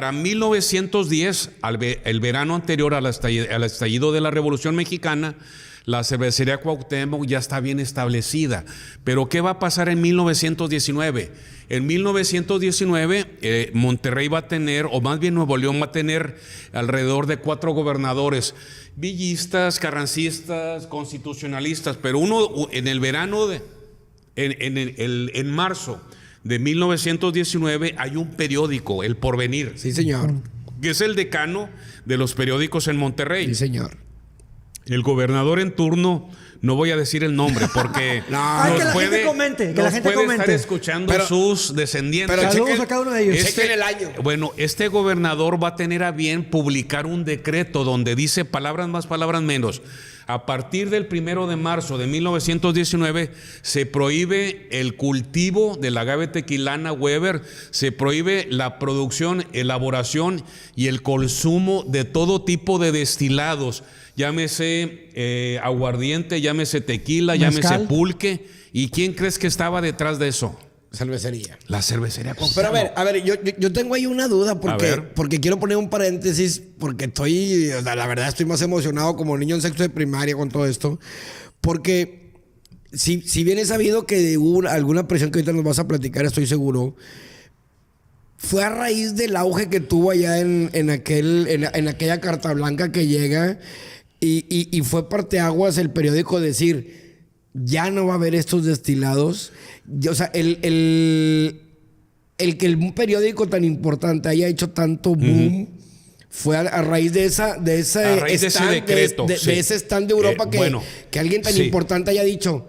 para 1910, el verano anterior al estallido de la Revolución Mexicana, la cervecería Cuauhtémoc ya está bien establecida. Pero ¿qué va a pasar en 1919? En 1919 Monterrey va a tener, o más bien Nuevo León va a tener alrededor de 4 gobernadores, villistas, carrancistas, constitucionalistas, pero uno en el verano, en marzo de 1919 hay un periódico, El Porvenir. Sí, señor. Que es el decano de los periódicos en Monterrey. Sí, señor. El gobernador en turno, no voy a decir el nombre porque que la gente comente, que la gente comente. Estar escuchando sus descendientes. Pero saludos a cada uno de ellos. Chequen el año. Bueno, este gobernador va a tener a bien publicar un decreto donde dice palabras más, palabras menos. A partir del 1 de marzo de 1919 se prohíbe el cultivo del agave tequilana Weber, se prohíbe la producción, elaboración y el consumo de todo tipo de destilados, llámese aguardiente, llámese tequila, Mezcal. llámese pulque. ¿Y quién crees que estaba detrás de eso? Cervecería. La cervecería Cuauhtémoc. Pero a ver, yo tengo ahí una duda porque quiero poner un paréntesis porque la verdad estoy más emocionado como niño en sexto de primaria con todo esto. Porque si bien es sabido que hubo alguna presión que ahorita nos vas a platicar, estoy seguro, fue a raíz del auge que tuvo allá en aquella carta blanca que llega y fue parteaguas el periódico decir, ya no va a haber estos destilados. O sea, el que un periódico tan importante haya hecho tanto boom fue a raíz de ese decreto, de ese stand de Europa que alguien tan importante haya dicho,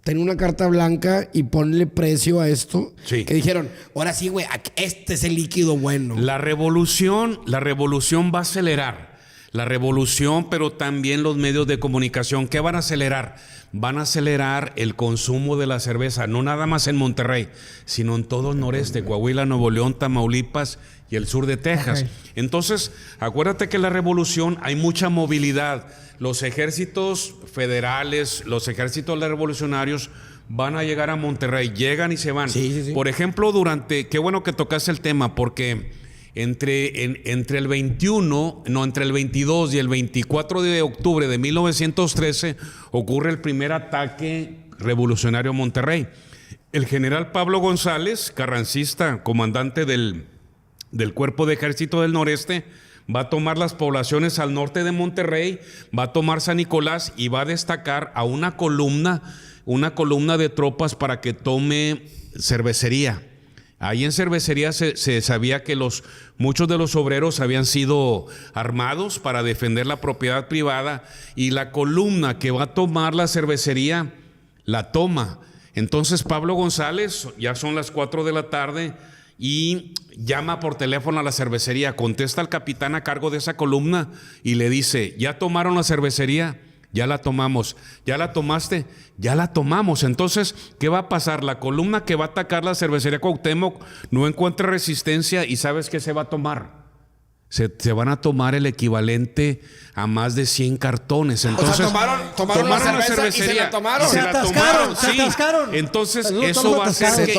ten una carta blanca y ponle precio a esto. Sí. Que dijeron, ahora sí, güey, este es el líquido bueno. La revolución va a acelerar. La revolución, pero también los medios de comunicación. ¿Qué van a acelerar? Van a acelerar el consumo de la cerveza, no nada más en Monterrey, sino en todo el noreste, Coahuila, Nuevo León, Tamaulipas y el sur de Texas. Okay. Entonces, acuérdate que en la revolución hay mucha movilidad. Los ejércitos federales, los ejércitos revolucionarios van a llegar a Monterrey, llegan y se van. Sí. Por ejemplo, qué bueno que tocaste el tema, porque entre el 22 y el 24 de octubre de 1913 ocurre el primer ataque revolucionario a Monterrey. El general Pablo González, carrancista, comandante del Cuerpo de Ejército del Noreste, va a tomar las poblaciones al norte de Monterrey, va a tomar San Nicolás y va a destacar a una columna de tropas para que tome Cervecería. Ahí en Cervecería se sabía que muchos de los obreros habían sido armados para defender la propiedad privada, y la columna que va a tomar la Cervecería la toma. Entonces Pablo González, ya son las 4 de la tarde, y llama por teléfono a la Cervecería, contesta al capitán a cargo de esa columna y le dice, ¿ya tomaron la Cervecería? Ya la tomamos. ¿Ya la tomaste? Ya la tomamos. Entonces, ¿qué va a pasar? La columna que va a atacar la cervecería Cuauhtémoc no encuentra resistencia, y ¿sabes qué se va a tomar? Se van a tomar el equivalente a más de 100 cartones. Entonces, o sea, tomaron la cervecería y se la tomaron. Se atascaron. Entonces, eso va a hacer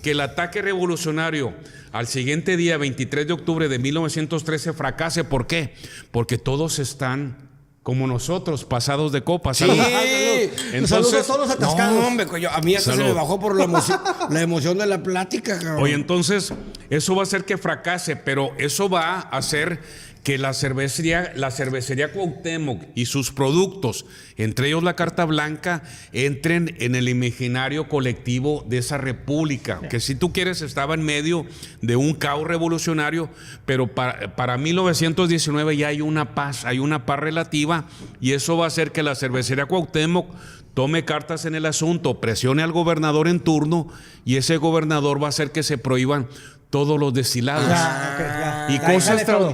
que el ataque revolucionario al siguiente día, 23 de octubre de 1913, fracase. ¿Por qué? Porque todos están como nosotros, pasados de copa. Sí. Entonces, saludos a todos los atascados. No, hombre, a mí hasta se me bajó por la emoción de la plática, cabrón. Oye, entonces, eso va a hacer que fracase, pero eso va a hacer que la cervecería Cuauhtémoc y sus productos, entre ellos la Carta Blanca, entren en el imaginario colectivo de esa república, que si tú quieres estaba en medio de un caos revolucionario, pero para 1919 ya hay una paz relativa, y eso va a hacer que la cervecería Cuauhtémoc tome cartas en el asunto, presione al gobernador en turno, y ese gobernador va a hacer que se prohíban todos los destilados.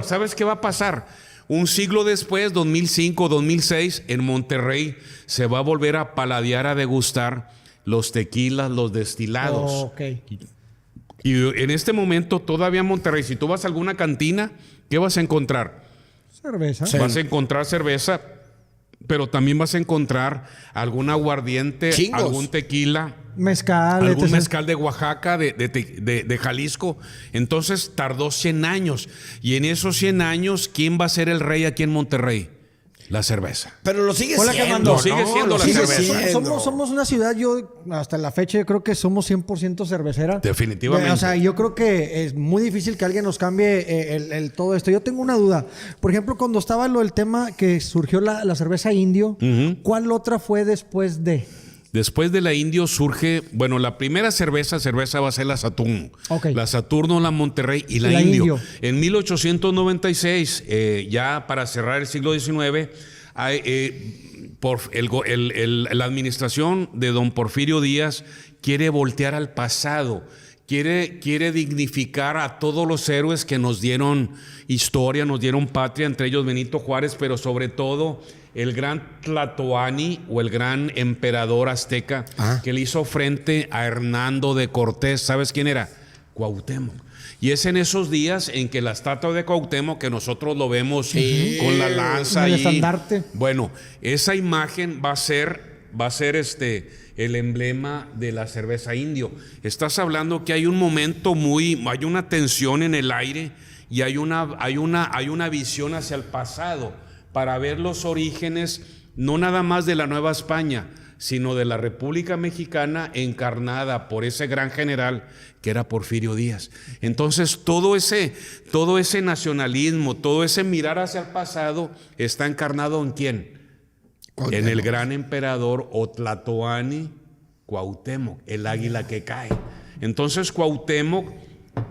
¿Sabes qué va a pasar? Un siglo después, 2005, 2006, en Monterrey se va a volver a paladear, a degustar los tequilas, los destilados. Y en este momento todavía en Monterrey, si tú vas a alguna cantina, ¿qué vas a encontrar? Cerveza. Vas a encontrar cerveza pero también vas a encontrar algún aguardiente, Chingos. algún tequila, Mezcal, algún etc. mezcal de Oaxaca, de Jalisco. Entonces tardó 100 años. Y en esos 100 años, ¿quién va a ser el rey aquí en Monterrey? La cerveza. Pero lo sigue Hola, siendo. Camando. Lo sigue siendo la cerveza. Somos una ciudad, yo hasta la fecha yo creo que somos 100% cervecera. Definitivamente. O sea, yo creo que es muy difícil que alguien nos cambie todo esto. Yo tengo una duda. Por ejemplo, cuando estaba el tema que surgió la cerveza Indio, ¿cuál otra fue después de? Después de la Indio surge, bueno, la primera cerveza va a ser la Saturno. Ok. La Saturno, la Monterrey y la Indio. En 1896, ya para cerrar el siglo XIX, por la administración de don Porfirio Díaz quiere voltear al pasado. Quiere dignificar a todos los héroes que nos dieron historia, nos dieron patria, entre ellos Benito Juárez, pero sobre todo el gran Tlatoani o el gran emperador azteca que le hizo frente a Hernando de Cortés. ¿Sabes quién era? Cuauhtémoc. Y es en esos días en que la estatua de Cuauhtémoc, que nosotros lo vemos con la lanza el y estandarte. Bueno, esa imagen va a ser el emblema de la cerveza Indio. Estás hablando que hay un momento hay una tensión en el aire y hay una visión hacia el pasado para ver los orígenes, no nada más de la Nueva España, sino de la República Mexicana encarnada por ese gran general que era Porfirio Díaz. Entonces todo ese nacionalismo, todo ese mirar hacia el pasado está encarnado ¿en quién? En el gran emperador Tlatoani Cuauhtémoc, el águila que cae. Entonces Cuauhtémoc,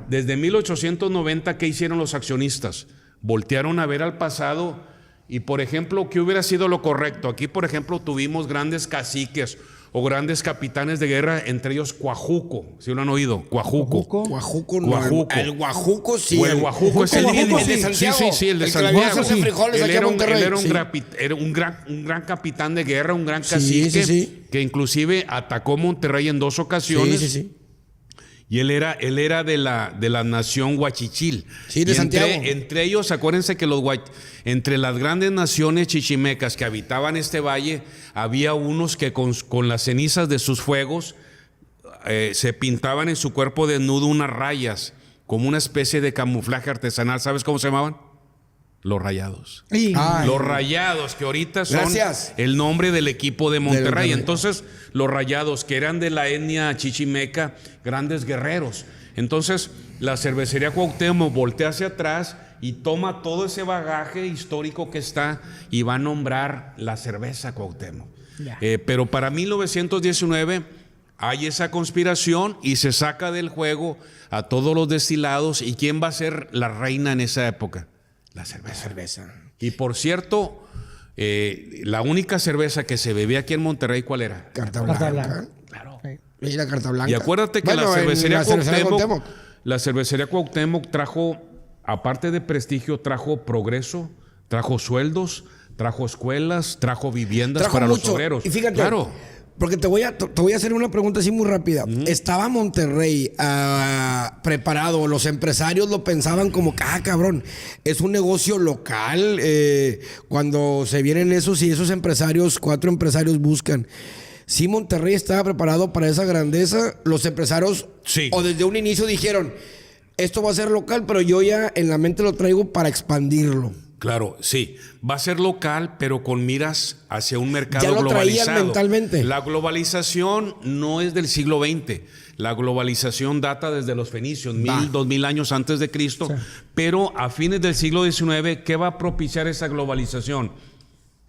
desde 1890, ¿qué hicieron los accionistas? Voltearon a ver al pasado y, por ejemplo, ¿qué hubiera sido lo correcto? Aquí, por ejemplo, tuvimos grandes caciques o grandes capitanes de guerra, entre ellos Coajuco. ¿Sí lo han oído? Coajuco. Guajuco no. Guajuco. El Guajuco sí. O el Guajuco es el mismo. El de Santiago. Sí, el de que Santiago. le hace frijoles Él aquí a Monterrey. era un gran capitán de guerra, un gran cacique que inclusive atacó Monterrey en 2 ocasiones. Sí. Y él era de la nación Huachichil. Sí, de y Santiago. Entre ellos, acuérdense que entre las grandes naciones chichimecas que habitaban este valle, había unos que con las cenizas de sus fuegos se pintaban en su cuerpo desnudo unas rayas, como una especie de camuflaje artesanal. ¿Sabes cómo se llamaban? Los Rayados. Los Rayados, que ahorita son el nombre del equipo de Monterrey. Entonces, los Rayados, que eran de la etnia chichimeca, grandes guerreros. Entonces, la cervecería Cuauhtémoc voltea hacia atrás y toma todo ese bagaje histórico que está y va a nombrar la cerveza Cuauhtémoc. Pero para 1919 hay esa conspiración y se saca del juego a todos los destilados. ¿Y quién va a ser la reina en esa época? La cerveza. Y por cierto, la única cerveza que se bebía aquí en Monterrey, ¿cuál era? Carta Blanca. Claro. Y la Carta Blanca. Y acuérdate que la cervecería Cuauhtémoc trajo, aparte de prestigio, trajo progreso, trajo sueldos, trajo escuelas, trajo viviendas para los obreros. Y fíjate, porque te voy a hacer una pregunta así muy rápida. ¿Estaba Monterrey preparado? Los empresarios lo pensaban como, cabrón, es un negocio local. Cuando se vienen esos empresarios, 4 empresarios buscan. Si Monterrey estaba preparado para esa grandeza, los empresarios o desde un inicio dijeron, esto va a ser local, pero yo ya en la mente lo traigo para expandirlo. Claro, sí. Va a ser local, pero con miras hacia un mercado ya lo globalizado. traían mentalmente. La globalización no es del siglo XX. La globalización data desde los fenicios, 2000 años antes de Cristo. Sí. Pero a fines del siglo XIX, ¿qué va a propiciar esa globalización?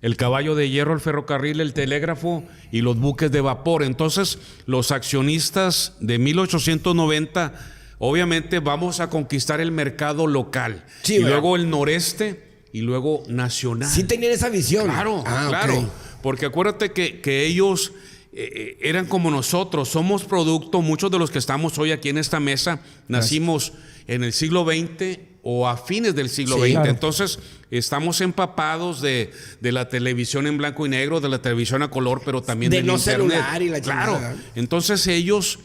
El caballo de hierro, el ferrocarril, el telégrafo y los buques de vapor. Entonces, los accionistas de 1890, obviamente vamos a conquistar el mercado local. Sí, y luego el noreste y luego nacional. Sí tenían esa visión. Claro, claro. Okay. Porque acuérdate que ellos eran como nosotros. Somos producto, muchos de los que estamos hoy aquí en esta mesa, nacimos en el siglo XX o a fines del siglo Sí, XX. claro. Entonces, estamos empapados de la televisión en blanco y negro, de la televisión a color, pero también De del no internet. celular y la Claro. chingada. Entonces ellos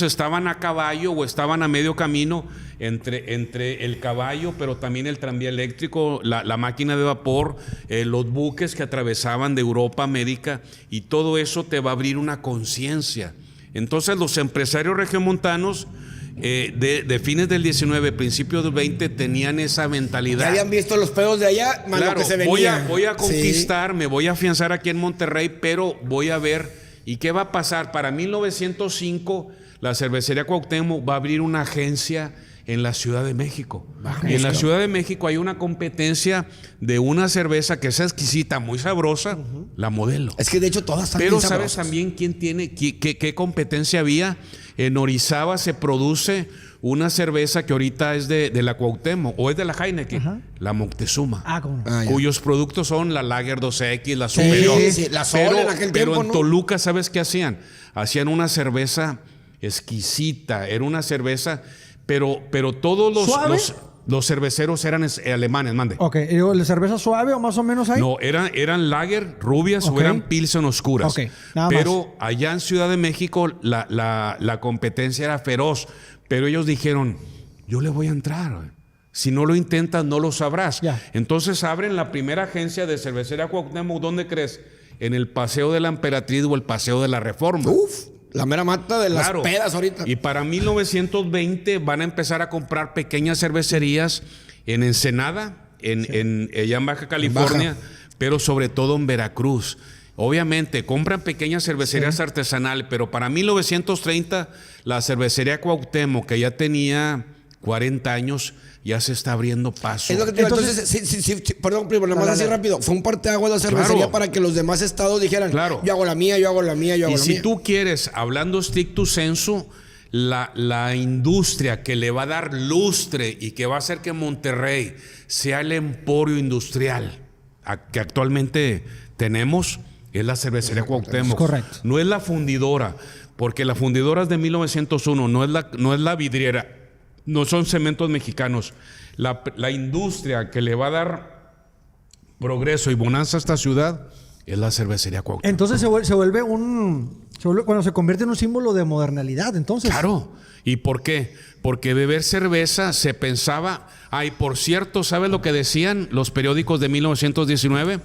estaban a caballo o estaban a medio camino entre el caballo, pero también el tranvía eléctrico, la máquina de vapor, los buques que atravesaban de Europa a América, y todo eso te va a abrir una conciencia. Entonces los empresarios regiomontanos de fines del 19, principios del 20 tenían esa mentalidad. Ya habían visto los pedos de allá, más Claro, lo que se venía. voy a Sí. conquistar, me voy a afianzar aquí en Monterrey, pero voy a ver, ¿y qué va a pasar? Para 1905, la cervecería Cuauhtémoc va a abrir una agencia en la Ciudad de México. Y en la Ciudad de México hay una competencia de una cerveza que es exquisita, muy sabrosa, la Modelo. Es que de hecho todas están Pero bien ¿sabes sabrosas. también qué competencia había? En Orizaba se produce una cerveza que ahorita es de la Cuauhtémoc o es de la Heineken, Ajá. la Moctezuma. Ah, cómo no. Ah, ya. Cuyos productos son la Lager 2X, la Sí, Superior. sí, la Sol pero en aquel pero tiempo, en ¿no? Toluca, ¿sabes qué hacían? Hacían una cerveza exquisita, era una cerveza, pero todos ¿Suave? los cerveceros eran alemanes, mande. Ok, y digo, ¿la cerveza suave o más o menos ahí? No, eran lager rubias Ok. o eran pilsen oscuras. Ok, nada pero allá en Ciudad de México la competencia era feroz. Pero ellos dijeron, yo le voy a entrar. Güey. Si no lo intentas, no lo sabrás. Ya. Entonces abren la primera agencia de cervecería Cuauhtémoc. ¿Dónde crees? En el Paseo de la Emperatriz o el Paseo de la Reforma. Uf, la mera mata de las Claro. pedas ahorita. Y para 1920 van a empezar a comprar pequeñas cervecerías en Ensenada, allá en Baja California, pero sobre todo en Veracruz. Obviamente, compran pequeñas cervecerías artesanales, pero para 1930 la cervecería Cuauhtémoc, que ya tenía 40 años, ya se está abriendo paso. Es lo que te digo. Entonces- Entonces, sí, perdón, primo, nada más Dale, así dale. rápido. Fue un parteaguas la cervecería Claro. para que los demás estados dijeran, Claro. yo hago la mía, yo hago la mía, yo hago Y la si mía. tú quieres, hablando stricto sensu, la industria que le va a dar lustre y que va a hacer que Monterrey sea el emporio industrial que actualmente tenemos, es la cervecería Cuauhtémoc. Es correcto. No es la fundidora, porque la fundidora es de 1901, no es la vidriera, no son cementos mexicanos. La industria que le va a dar progreso y bonanza a esta ciudad es la cervecería Cuauhtémoc. Entonces se vuelve cuando se convierte en un símbolo de modernidad, entonces. Claro. ¿Y por qué? Porque beber cerveza se pensaba... Ay, por cierto, ¿sabes lo que decían los periódicos de 1919?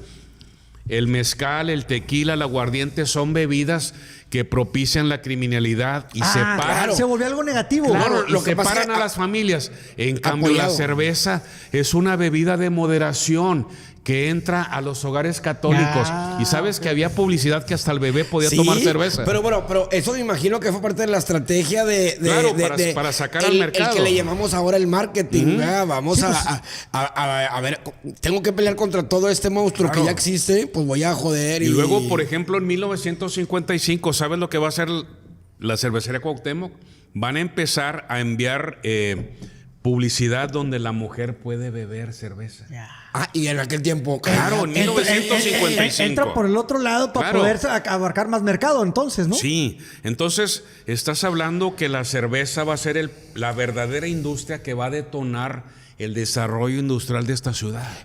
El mezcal, el tequila, el aguardiente son bebidas que propician la criminalidad y separan... claro. Se volvió algo negativo. Claro, Lo y que pasa separan es que a las familias. En cambio, la apoyado. cerveza es una bebida de moderación que entra a los hogares católicos. Ya. Y sabes que había publicidad que hasta el bebé podía Sí, tomar cerveza. Pero bueno, eso me imagino que fue parte de la estrategia Claro, para sacar al mercado. El que le llamamos ahora el marketing. ¿verdad? Vamos a ver, tengo que pelear contra todo este monstruo Claro. que ya existe, pues voy a joder. Y luego, por ejemplo, en 1955, ¿sabes lo que va a hacer la cervecería Cuauhtémoc? Van a empezar a enviar publicidad donde la mujer puede beber cerveza. Y en aquel tiempo. Claro, en 1955. Entra por el otro lado para Claro. poder abarcar más mercado, entonces, ¿no? Sí, entonces estás hablando que la cerveza va a ser la verdadera industria que va a detonar el desarrollo industrial de esta ciudad.